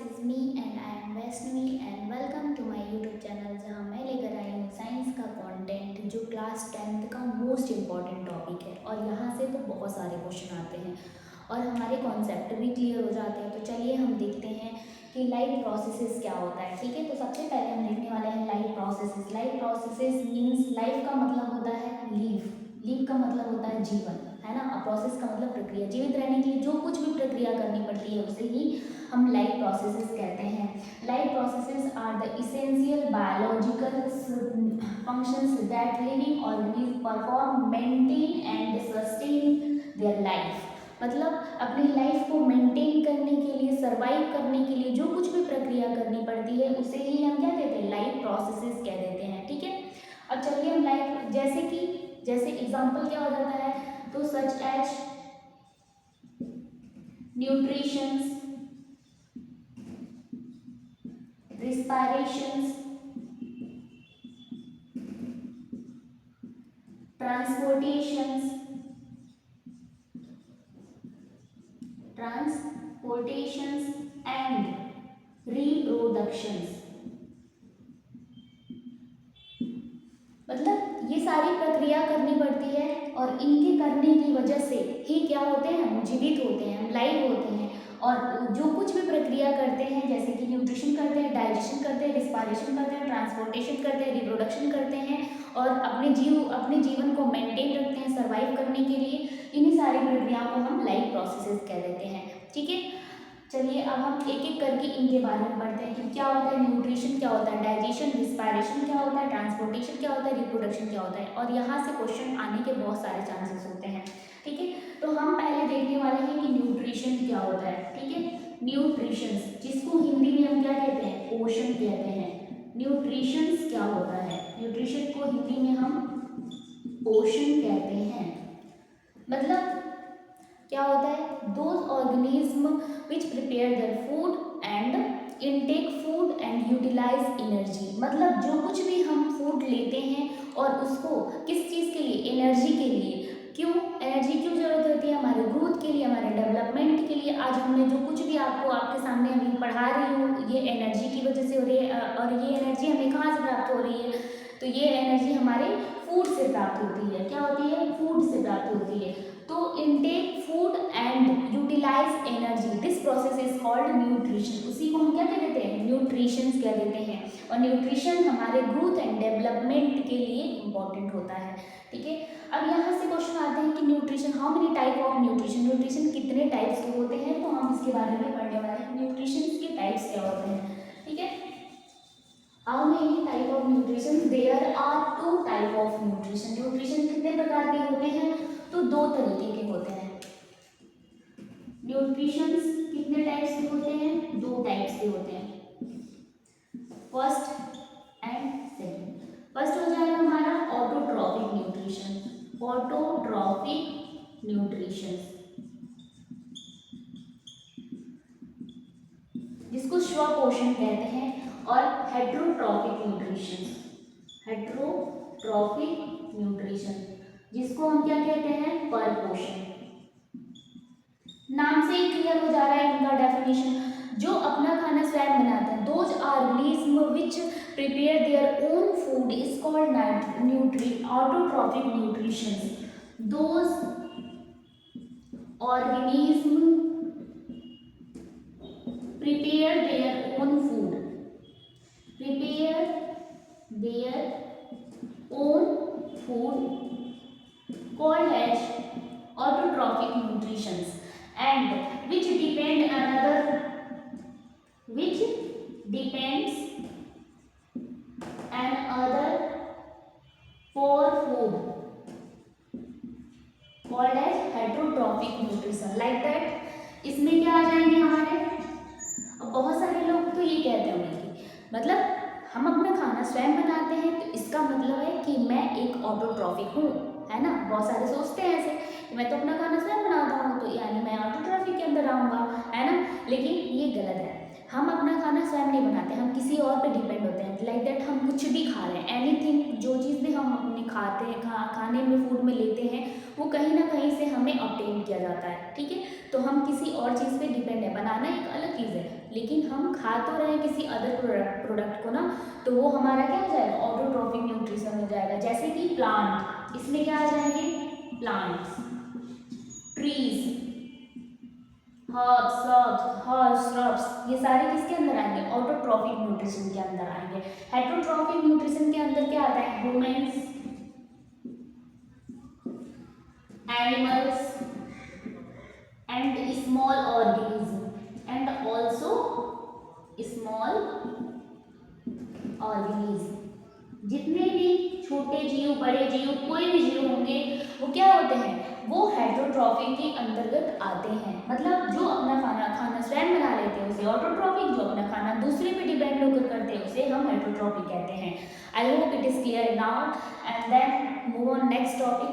Is me and I am Vaishnavi and welcome to my YouTube channel जहां मैं लेकर आई हूँ साइंस का कंटेंट जो क्लास 10th का मोस्ट इम्पॉर्टेंट टॉपिक है। और यहाँ से तो बहुत सारे क्वेश्चन आते हैं और हमारे कॉन्सेप्ट भी क्लियर हो जाते हैं। तो चलिए हम देखते हैं कि लाइफ प्रोसेसेस क्या होता है। ठीक है, तो सबसे पहले हम देखने वाले हैं life processes. Life processes means life का मतलब होता है लीव। लीव का मतलब होता है जीवन, है ना। और प्रोसेस का मतलब प्रक्रिया। जीवित रहने के लिए जो कुछ भी प्रक्रिया करनी पड़ती है उसे ही हम लाइफ प्रोसेसेस कहते हैं। Life processes are the essential biological functions that living organism perform, maintain and sustain their life. मतलब अपनी लाइफ को मेंटेन करने के लिए, सरवाइव करने के लिए जो कुछ भी प्रक्रिया करनी पड़ती है उसे ही हम क्या कहते हैं, लाइफ प्रोसेसेस कह देते हैं। ठीक है, अब चलिए हम लाइफ जैसे एग्जांपल क्या हो जाता है, तो such as nutritions, respirations, transportations and reproductions। मतलब ये सारी प्रक्रिया करनी पड़ती है और इनके करने की वजह से ही क्या होते हैं, हम जीवित होते हैं, हम लाइव होते हैं। और जो कुछ भी प्रक्रिया करते हैं जैसे कि न्यूट्रिशन करते हैं, डाइजेशन करते हैं, रिस्पायरेशन करते हैं, ट्रांसपोर्टेशन करते हैं, रिप्रोडक्शन करते हैं और अपने जीवन को मेंटेन रखते हैं सर्वाइव करने के लिए, इन्हीं सारी प्रक्रियाओं को हम लाइफ प्रोसेसेस कह देते हैं। ठीक है, चलिए अब हम एक एक करके इनके बारे में पढ़ते हैं कि क्या होता है न्यूट्रिशन, क्या होता है डाइजेशन, रिस्पायरेशन क्या होता है, ट्रांसपोर्टेशन क्या होता है, रिप्रोडक्शन क्या होता है। और यहाँ से क्वेश्चन आने के बहुत सारे चांसेस होते हैं। ठीक है, तो हम पहले देखने वाले हैं कि न्यूट्रिशन क्या होता है। ठीक है, न्यूट्रिशन जिसको हिंदी में हम क्या कहते हैं, पोषण कहते हैं। न्यूट्रिशन क्या होता है, न्यूट्रिशन को हिंदी में हम पोषण कहते हैं। मतलब क्या होता है, those organism which prepare their food and intake food and utilize energy. मतलब जो कुछ भी हम फूड लेते हैं और उसको किस चीज़ के लिए, एनर्जी के लिए। क्यों एनर्जी क्यों जरूरत होती है, हमारे ग्रोथ के लिए, हमारे डेवलपमेंट के लिए। आज हमने जो कुछ भी आपको आपके सामने अभी पढ़ा रही हूँ ये एनर्जी की वजह से हो रही है। और ये एनर्जी हमें कहाँ से प्राप्त हो रही है, तो ये एनर्जी हमारे फूड से प्राप्त होती है। क्या होती है, फूड से प्राप्त होती है। तो intake food and utilize energy, this process is called nutrition. उसी को हम क्या कह देते हैं, न्यूट्रिशन कह देते हैं। और न्यूट्रिशन हमारे ग्रोथ एंड डेवलपमेंट के लिए इंपॉर्टेंट होता है। ठीक है, अब यहाँ से क्वेश्चन आते हैं कि nutrition, how many type of nutrition, nutrition कितने टाइप्स के होते हैं, तो हम इसके बारे में पढ़ने वाले हैं। न्यूट्रिशन के टाइप्स क्या होते हैं। ठीक है, how many type of nutrition, there are 2 type of nutrition. Nutrition कितने प्रकार के होते हैं, तो 2 तरीके के होते हैं। न्यूट्रिशन कितने टाइप्स के होते हैं, 2 टाइप्स के होते हैं, फर्स्ट एंड सेकंड। फर्स्ट हो जाएगा हमारा ऑटोट्रॉफिक न्यूट्रिशन। ऑटोट्रॉफिक न्यूट्रिशन जिसको स्वपोषण कहते हैं। और हेट्रोट्रॉफिक न्यूट्रिशन, हेट्रोट्रॉफिक न्यूट्रिशन जिसको हम क्या कहते हैं, परपोषण। नाम से ही क्लियर हो जा रहा है इनका डेफिनेशन। जो अपना खाना स्वयं बनाते हैं, those organism which prepare their own food is called autotrophic nutrition. Those organism prepare their own food, prepare their own food called as autotrophic nutrition and which depends another for food called as heterotrophic nutrition, like that। इसमें क्या आ जाएंगे हमारे, अब बहुत सारे लोग तो ये कहते होंगे कि मतलब हम अपना खाना स्वयं बनाते हैं तो इसका मतलब है कि मैं एक ऑटोट्रॉफिक हूँ, है ना। बहुत सारे सोचते हैं ऐसे कि मैं तो अपना खाना स्वयं बनाता हूँ तो यानी मैं ऑटोट्रॉफिक के अंदर आऊँगा, है ना। लेकिन ये गलत है। हम अपना खाना स्वयं नहीं बनाते, हम किसी और पे डिपेंड होते हैं। लाइक दैट हम कुछ भी खा रहे हैं, एनीथिंग, जो चीज़ भी हम अपने खाते हैं, खाने में, फूड में लेते हैं वो कहीं ना कहीं से हमें ऑब्टेन किया जाता है। ठीक है, तो हम किसी और चीज़ पे डिपेंड है। बनाना एक अलग चीज़ है लेकिन हम खा तो रहे हैं किसी अदर प्रोडक्ट को ना, तो वो हमारा क्या हो जाएगा, ऑटोट्रॉफिक न्यूट्रिशन हो जाएगा। जैसे कि प्लांट, इसमें क्या आ जाएंगे, प्लांट्स, ट्रीज, हर्ब्स, ये सारे किसके अंदर आएंगे, ऑटोट्रॉफिक न्यूट्रिशन के अंदर आएंगे। हेटरोट्रॉफिक न्यूट्रिशन के अंदर क्या आता है, humans, animals and small organism and also small organism. जितने भी छोटे जीव, बड़े जीव, कोई भी जीव होंगे वो क्या होते हैं, वो हेटरोट्रॉफिक के अंतर्गत आते हैं। मतलब जो अपना खाना स्वयं बना लेते हैं उसे ऑटोट्रॉफिक, जो अपना खाना दूसरे पे डिपेंड होकर करते हैं उसे हम हेटरोट्रॉफिक कहते हैं। I hope it is clear now and then move on next topic.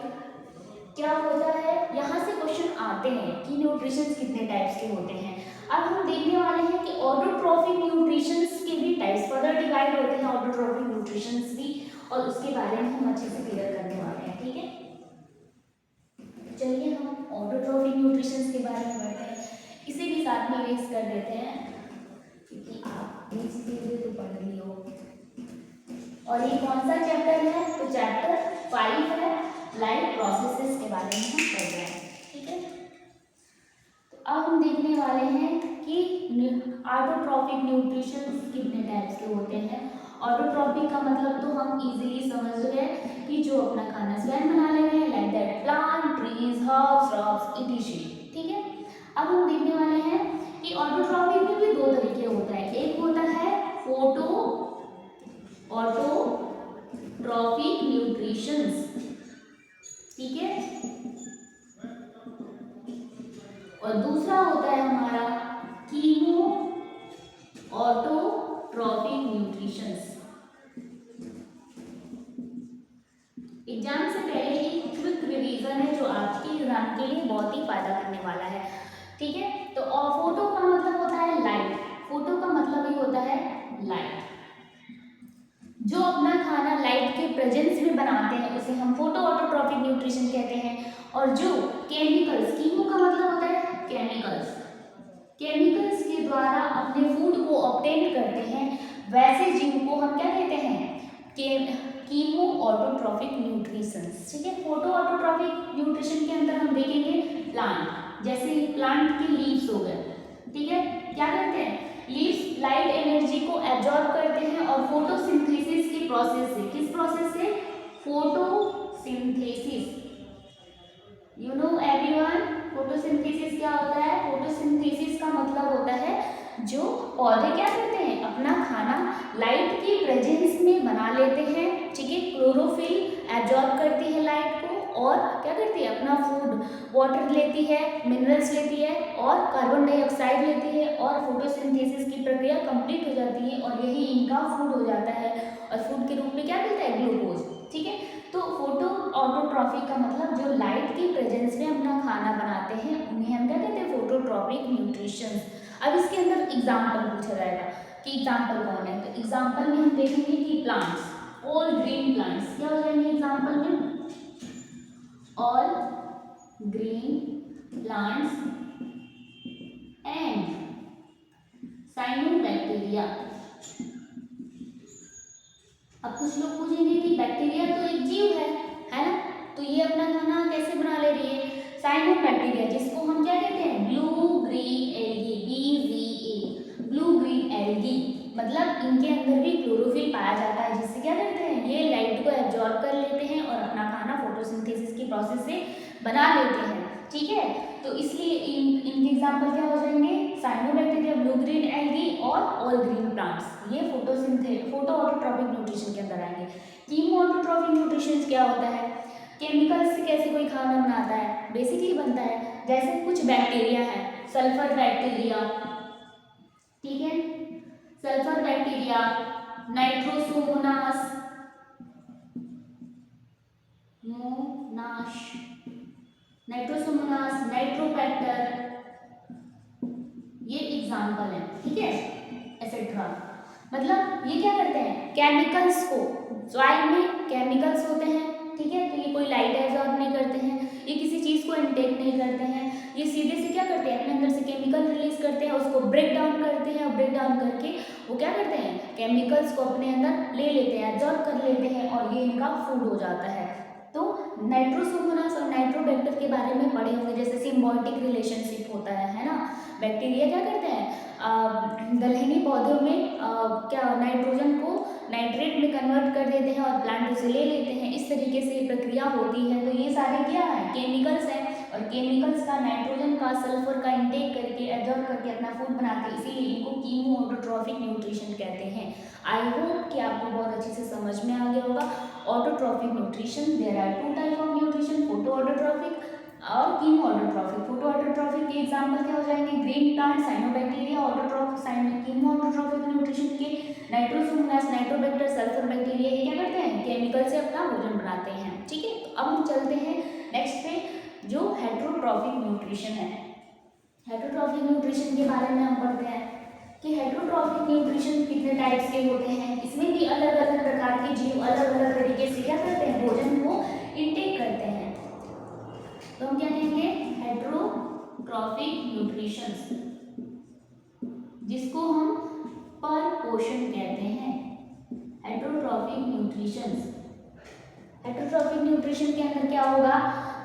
क्या होता है, यहाँ से क्वेश्चन आते हैं कि न्यूट्रिशन कितने टाइप्स के होते हैं। अब हम देखने वाले हैं कि ऑटोट्रॉफिक न्यूट्रिशन के भी टाइप्स फर्दर डिवाइड होते हैं, ऑटोट्रॉफिक न्यूट्रिशन भी, और उसके बारे में हम अच्छे से क्लियर करने वाले हैं। ठीक है, चलिए हम ऑटोट्रॉफिक न्यूट्रिशन के बारे में बढ़ते हैं। इसे भी साथ में मिक्स कर देते हैं क्योंकि आप चीजें तो पढ़ ली हो। और ये कौन सा चैप्टर है, तो चैप्टर 5 है, लाइफ प्रोसेसेस के बारे में हम पढ़ रहे हैं। ठीक है, तो अब हम देखने वाले हैं कि ऑटोट्रॉफिक न्यूट्रिशन कितने टाइप्स के होते हैं। ऑटोट्रॉफिक का मतलब तो हम इजीली समझ गए कि जो अपना खाना स्वयं बना ले रहे हैं, like that plant, trees, herbs, crops, etcetera. ठीक है, अब हम देखने वाले हैं कि ऑटोट्रॉफिक में भी दो तरीके होता है। एक होता है ऑटोट्रॉफिक न्यूट्रिशंस, ठीक है, और दूसरा होता है हमारा कीमो ऑटोट्रॉफिक न्यूट्रिशंस। एग्जाम से पहले एक क्विक रिवीजन है जो आपके एग्जाम के लिए बहुत ही फायदा करने वाला है। ठीक है, तो फोटो का मतलब होता है लाइट, फोटो का मतलब ही होता है लाइट। जो अपना खाना लाइट के प्रेजेंस में बनाते हैं उसे हम फोटो ऑटोट्रॉफिक न्यूट्रिशन कहते हैं। और जो केमिकल्स, कीमो का मतलब होता है केमिकल्स, केमिकल्स के द्वारा अपने फूड को ऑब्टेन करते हैं वैसे जीव को हम क्या कहते हैं, कीमो ऑटोट्रॉफिक न्यूट्रिशंस। ठीक है, फोटो ऑटोट्रॉफिक न्यूट्रिशन के अंदर हम देखेंगे प्लांट, जैसे प्लांट के लीव्स हो गए। ठीक है, क्या करते हैं, लीव्स लाइट एनर्जी को एब्जॉर्ब करते हैं और फोटोसिंथेसिस के प्रोसेस से, किस प्रोसेस से, photosynthesis. You know everyone, photosynthesis क्या होता है, फोटोसिंथेसिस का मतलब होता है जो पौधे क्या करते हैं, अपना खाना लाइट की प्रेजेंस में बना लेते हैं। ठीक है, क्लोरोफिल एब्जॉर्ब करती है लाइट को और क्या करती है, अपना फूड, वाटर लेती है, मिनरल्स लेती है और कार्बन डाइऑक्साइड लेती है और फोटोसिंथेसिस की प्रक्रिया कंप्लीट हो जाती है और यही इनका फूड हो जाता है और फूड के रूप में क्या मिलता है, ग्लूकोज। ठीक है, तो फोटो ऑटोट्रॉफिक का मतलब जो लाइट की प्रेजेंस में अपना खाना बनाते हैं उन्हें हम क्या कहते हैं, फोटोट्रॉफिक न्यूट्रिशन। अब इसके अंदर एग्जाम्पल पूछा जाएगा कि एग्जाम्पल कौन है, तो एग्जाम्पल में हम देखेंगे कि प्लांट्स, ऑल ग्रीन प्लांट्स, क्या हो जाएंगे एग्जाम्पल में, all green plants and cyanobacteria. अब कुछ लोग पूछेंगे कि बैक्टीरिया तो एक जीव है ना, तो ये अपना खाना कैसे बना ले रही है, साइनोबैक्टीरिया जिसको हम क्या कहते हैं, blue green algae, BGA, blue green algae. मतलब इनके अंदर भी क्लोरोफिल पाया जाता है जिससे क्या करते हैं, ये लाइट को एब्जॉर्ब कर लेते हैं और अपना खाना फोटोसिंथेसिस की प्रोसेस से बना लेते हैं। ठीक है, तो इसलिए इनके एग्जाम्पल क्या हो जाएंगे, साइनोबैक्टीरिया, ब्लू ग्रीन एल्गी और ऑल ग्रीन प्लांट्स, ये फोटो ऑटोट्रॉफिक न्यूट्रिशन के अंदर आएंगे। कीमो ऑटोट्रॉफिक न्यूट्रिशन क्या होता है, केमिकल से कैसे कोई खाना बनाता है, बेसिकली बनता है जैसे कुछ बैक्टीरिया है, सल्फर बैक्टीरिया, ठीक है, sulphur bacteria, Nitrosomonas Nitrosomonas, Nitrobacter, ये एग्जाम्पल है। ठीक है, एसेट्रा। मतलब ये क्या करते हैं, केमिकल्स को, सॉइल में केमिकल्स होते हैं, ठीक है, तो ये कोई लाइट एब्जॉर्ब नहीं करते हैं, ये किसी चीज़ को इनटेक नहीं करते हैं, ये सीधे से क्या करते हैं, अपने अंदर से केमिकल रिलीज करते हैं, उसको ब्रेक डाउन करते हैं, और ब्रेक डाउन करके वो क्या करते हैं, केमिकल्स को अपने अंदर ले लेते हैं, एब्जॉर्ब कर लेते हैं, और ये इनका फूड हो जाता है। तो नाइट्रोसोमोनास और नाइट्रोबैक्टर के बारे में पढ़े होंगे, जैसे सिम्बायोटिक रिलेशनशिप होता है ना। बैक्टीरिया क्या करते हैं, दलहनी पौधों में क्या नाइट्रोजन को नाइट्रेट में कन्वर्ट कर देते हैं और प्लांट उसे ले लेते हैं, इस तरीके से प्रक्रिया होती है। तो ये सारे क्या है, केमिकल्स हैं, और केमिकल्स का नाइट्रोजन का सल्फर का इंटेक करके एब्जॉर्ब करके अपना फूड बनाते हैं, इसीलिए इनको कीमो ऑटोट्रॉफिक न्यूट्रिशन कहते हैं। आई होप कि आपको बहुत अच्छे से समझ में आ गया होगा। Autotrophic nutrition, there are two type of nutrition, photo autotrophic और कीमो ऑटोट्रॉफिक। फोटो ऑटोट्रॉफिक के एग्जांपल क्या हो जाएंगे, green plant, cyanobacteria. Autotrophic chemo autotrophic nutrition के नाइट्रोसोमोनास, नाइट्रोबैक्टर, सल्फर बैक्टीरिया, ये क्या करते हैं, केमिकल से अपना भोजन बनाते हैं। ठीक है, तो अब हम चलते हैं नेक्स्ट पे, जो हेटरोट्रॉफिक न्यूट्रिशन है। हेटरोट्रॉफिक न्यूट्रिशन के बारे में हम पढ़ते हैं कि हेटरोट्रॉफिक न्यूट्रिशन कितने टाइप्स के होते हैं। इसमें भी अलग अलग प्रकार के जीव अलग अलग तरीके से क्या करते हैं, भोजन को इनटेक करते हैं। तो हम क्या कहेंगे, हेटरोट्रॉफिक न्यूट्रिशन, जिसको हम पर पोषण कहते हैं। हेटरोट्रॉफिक न्यूट्रिशन, हेटरोट्रॉफिक न्यूट्रिशन के अंदर क्या होगा,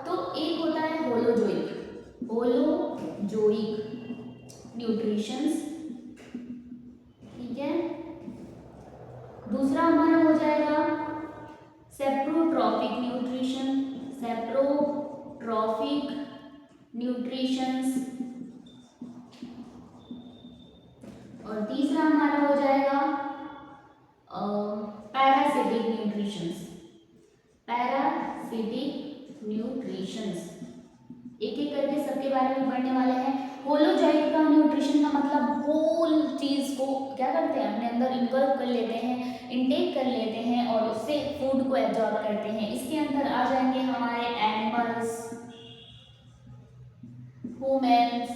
तो एक होता है होलोजोइक, होलोजोइक न्यूट्रिशंस, ठीक है। दूसरा हमारा हो जाएगा सेप्रोट्रॉफिक न्यूट्रिशन, सेप्रोट्रॉफिक न्यूट्रिशंस, और तीसरा हमारा हो जाएगा पैरासिटिक न्यूट्रिशंस, पैरासिटिक न्यूट्रिशंस। एक एक करके सबके बारे में पढ़ने वाले हैं। होलोजोइक का न्यूट्रिशन का मतलब होल चीज को क्या करते हैं, अपने अंदर इनकल्व कर लेते हैं, इनटेक कर लेते हैं, और उससे फूड को एब्जॉर्ब करते हैं। इसके अंदर आ जाएंगे हमारे animals, humans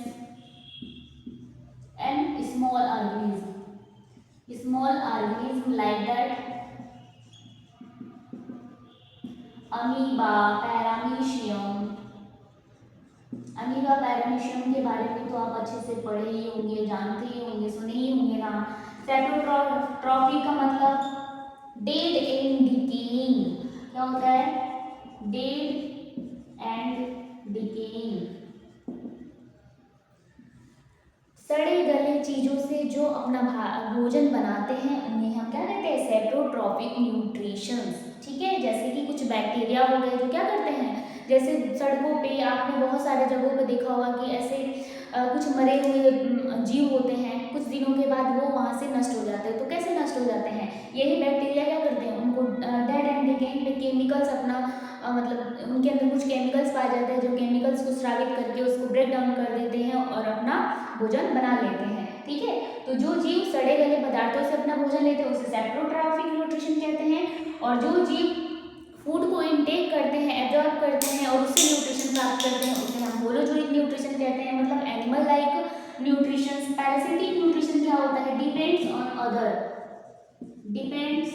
and small organism, small organism like that amoeba, paramecium. Amoeba, paramecium के बारे में तो आप अच्छे से पढ़े ही होंगे, जानते ही होंगे, सुने ही होंगे नाम। सेप्रोट्रॉफी का मतलब डेड एंड डिकेइंग, क्या होता है, डेड एंड डिकेइंग, सड़े गले चीजों से जो अपना भोजन बनाते हैं उन्हें हम क्या कहते हैं, सेप्रोट्रॉफिक न्यूट्रिशंस। ठीक है, जैसे कि कुछ बैक्टीरिया हो गए जो क्या करते हैं, जैसे सड़कों पे आपने बहुत सारे जगहों पे देखा होगा कि ऐसे कुछ मरे हुए जीव होते हैं, कुछ दिनों के बाद वो वहाँ से नष्ट हो जाते हैं। तो कैसे नष्ट हो जाते हैं, यही बैक्टीरिया क्या करते हैं, उनको डेड एंड डिकेइंग पे केमिकल्स अपना मतलब उनके अंदर कुछ केमिकल्स पाए जाते हैं, जो केमिकल्स को स्रावित करके उसको ब्रेक डाउन कर देते हैं और अपना भोजन बना लेते हैं। ठीक है, तो जो जीव सड़े गले पदार्थों से अपना भोजन लेते हैं उसे सेप्रोट्रॉफिक न्यूट्रिशन कहते हैं, और जो जीव फूड को इनटेक करते हैं, एब्जॉर्ब करते हैं और उससे न्यूट्रिशन प्राप्त करते हैं उसे हम होलोजोइक न्यूट्रिशन कहते हैं, मतलब animal like nutrition. Parasitic nutrition क्या होता है, depends on other, depends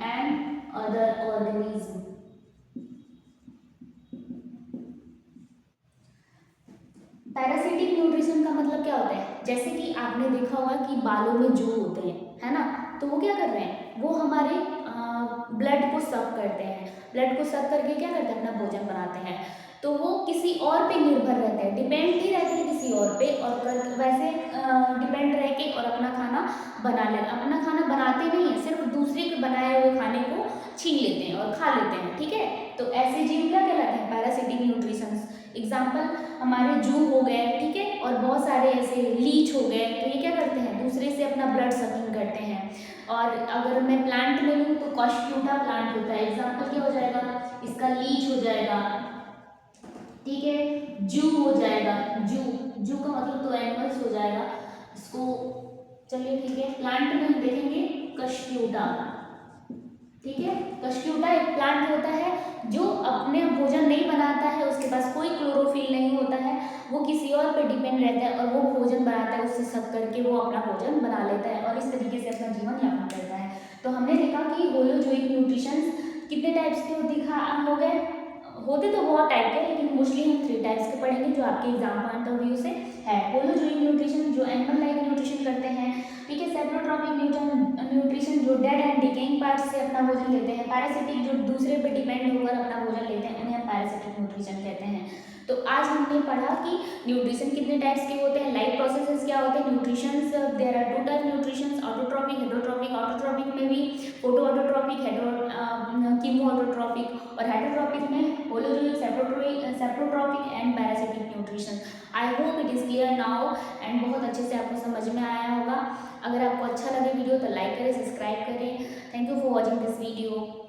and other organism. Parasitic nutrition का मतलब क्या होता है, जैसे कि आपने देखा होगा कि बालों में जू होते हैं, है ना, तो वो क्या कर रहे हैं, वो हमारे ब्लड को सक करते हैं, ब्लड को सक करके क्या करते हैं, अपना भोजन बनाते हैं। तो वो किसी और पे निर्भर रहते हैं, डिपेंड नहीं रहते हैं किसी और पे, और वैसे डिपेंड रह के और अपना खाना बना ले, अपना खाना बनाते नहीं है, सिर्फ दूसरे के बनाए हुए खाने को छीन लेते हैं और खा लेते हैं। ठीक है, तो ऐसे जीव क्या कहलाते हैं, पैरासिटिक न्यूट्रिशन। एग्जाम्पल हमारे जू हो गए, ठीक है, और बहुत सारे ऐसे लीच हो गए, तो ये क्या करते हैं, दूसरे से अपना ब्लड सकिंग करते हैं। और अगर मैं प्लांट में लूँ तो कॉस्क्यूटा प्लांट होता है, एग्जाम्पल क्या हो जाएगा, इसका लीच हो जाएगा। ठीक है, जू हो जाएगा, जू, जू का मतलब तो एनिमल्स हो जाएगा इसको। चलिए ठीक है, प्लांट में हम देखेंगे कॉस्क्यूटा। ठीक है, कॉस्क्यूटा एक प्लांट होता है जो अपने भोजन नहीं बनाता है, उसके पास कोई क्लोरोफिल नहीं होता है, वो किसी और पर डिपेंड रहता है और वो भोजन बनाता है, उससे सक करके वो अपना भोजन बना लेता है और इस तरीके से अपना जीवन यापन करता है। तो हमने देखा कि होलोजोइक न्यूट्रिशन कितने टाइप्स के हो गए, होते तो बहुत टाइप के, लेकिन मोस्टली हम 3 टाइप्स के पढ़ेंगे जो आपके एग्जाम पॉइंट ऑफ व्यू से है। होलोजोइक न्यूट्रिशन जो एनिमल लाइक न्यूट्रिशन करते हैं, ठीक है। सेप्रोट्रॉपिक न्यूट्रिशन जो डेड एंड डिकेइंग पार्ट से अपना भोजन लेते हैं। पैरासिटिक जो दूसरे पे डिपेंड होकर अपना भोजन लेते हैं, उन्हें हम पैरासिटिक न्यूट्रिशन कहते हैं। तो आज हमने पढ़ा कि न्यूट्रिशन कितने टाइप्स के होते हैं, लाइफ प्रोसेसेस क्या होते हैं, nutritions there are 2 type nutritions, autotrophic, heterotrophic. Autotrophic में भी फोटो ऑटोट्रॉपिक, कीमो ऑटोट्रॉपिक, और हेटरोट्रॉपिक में holozoic, saprotrophic and parasitic nutrition. I hope it is clear now and बहुत अच्छे से आपको समझ में आया होगा। अगर आपको अच्छा लगे वीडियो तो लाइक करें, सब्सक्राइब करें। Thank you for watching this video.